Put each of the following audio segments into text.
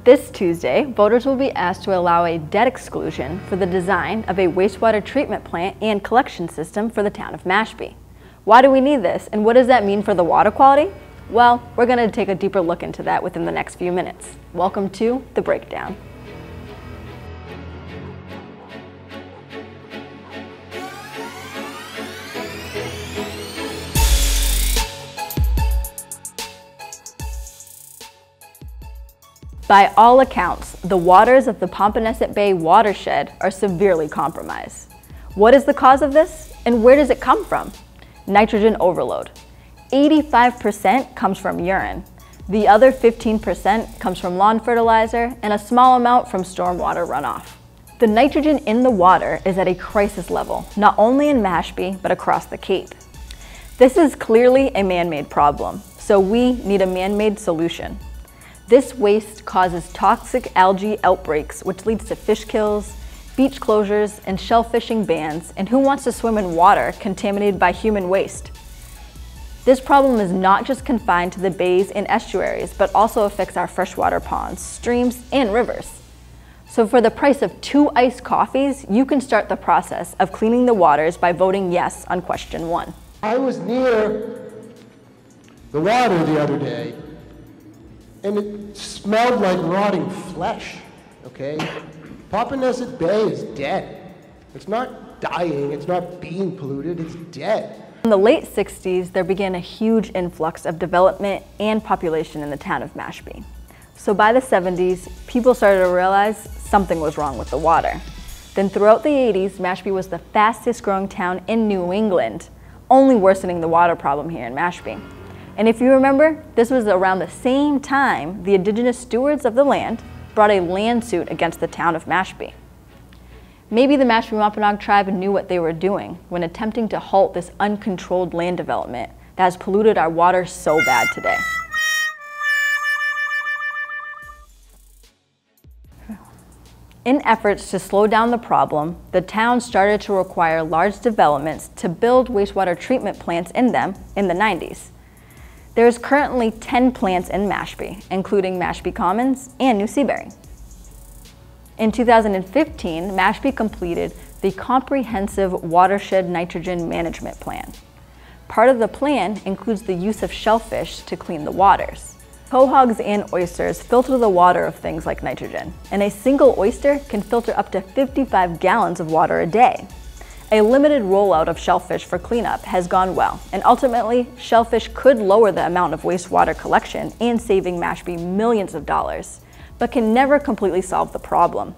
This Tuesday, voters will be asked to allow a debt exclusion for the design of a wastewater treatment plant and collection system for the town of Mashpee. Why do we need this, and what does that mean for the water quality? Well, we're going to take a deeper look into that within the next few minutes. Welcome to The Breakdown. By all accounts, the waters of the Pompanesett Bay watershed are severely compromised. What is the cause of this, and where does it come from? Nitrogen overload. 85% comes from urine. The other 15% comes from lawn fertilizer and a small amount from stormwater runoff. The nitrogen in the water is at a crisis level, not only in Mashpee, but across the Cape. This is clearly a man-made problem, so we need a man-made solution. This waste causes toxic algae outbreaks, which leads to fish kills, beach closures, and shellfishing bans, and who wants to swim in water contaminated by human waste? This problem is not just confined to the bays and estuaries, but also affects our freshwater ponds, streams, and rivers. So for the price of 2 iced coffees, you can start the process of cleaning the waters by voting yes on question 1. I was near the water the other day, and it smelled like rotting flesh, okay? Pompanesett Bay is dead. It's not dying, it's not being polluted, it's dead. In the late 60s, there began a huge influx of development and population in the town of Mashpee. So by the 70s, people started to realize something was wrong with the water. Then throughout the 80s, Mashpee was the fastest growing town in New England, only worsening the water problem here in Mashpee. And if you remember, this was around the same time the indigenous stewards of the land brought a land suit against the town of Mashpee. Maybe the Mashpee-Wampanoag tribe knew what they were doing when attempting to halt this uncontrolled land development that has polluted our water so bad today. In efforts to slow down the problem, the town started to require large developments to build wastewater treatment plants in them in the 90s. There is currently 10 plants in Mashpee, including Mashpee Commons and New Seabury. In 2015, Mashpee completed the Comprehensive Watershed Nitrogen Management Plan. Part of the plan includes the use of shellfish to clean the waters. Quahogs and oysters filter the water of things like nitrogen, and a single oyster can filter up to 55 gallons of water a day. A limited rollout of shellfish for cleanup has gone well, and ultimately, shellfish could lower the amount of wastewater collection and saving Mashpee millions of dollars, but can never completely solve the problem.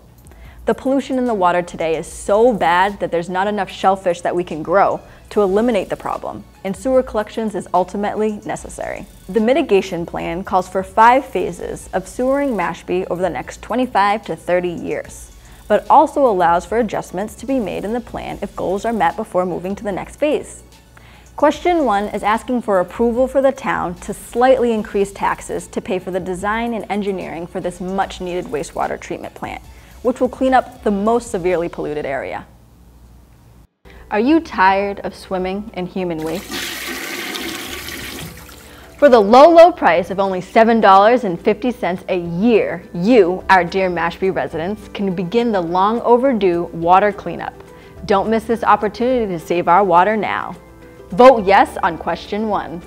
The pollution in the water today is so bad that there's not enough shellfish that we can grow to eliminate the problem, and sewer collections is ultimately necessary. The mitigation plan calls for 5 phases of sewering Mashpee over the next 25 to 30 years. But also allows for adjustments to be made in the plan if goals are met before moving to the next phase. Question 1 is asking for approval for the town to slightly increase taxes to pay for the design and engineering for this much needed wastewater treatment plant, which will clean up the most severely polluted area. Are you tired of swimming in human waste? For the low price of only $7.50 a year, you, our dear Mashpee residents, can begin the long overdue water cleanup. Don't miss this opportunity to save our water now. Vote yes on question 1.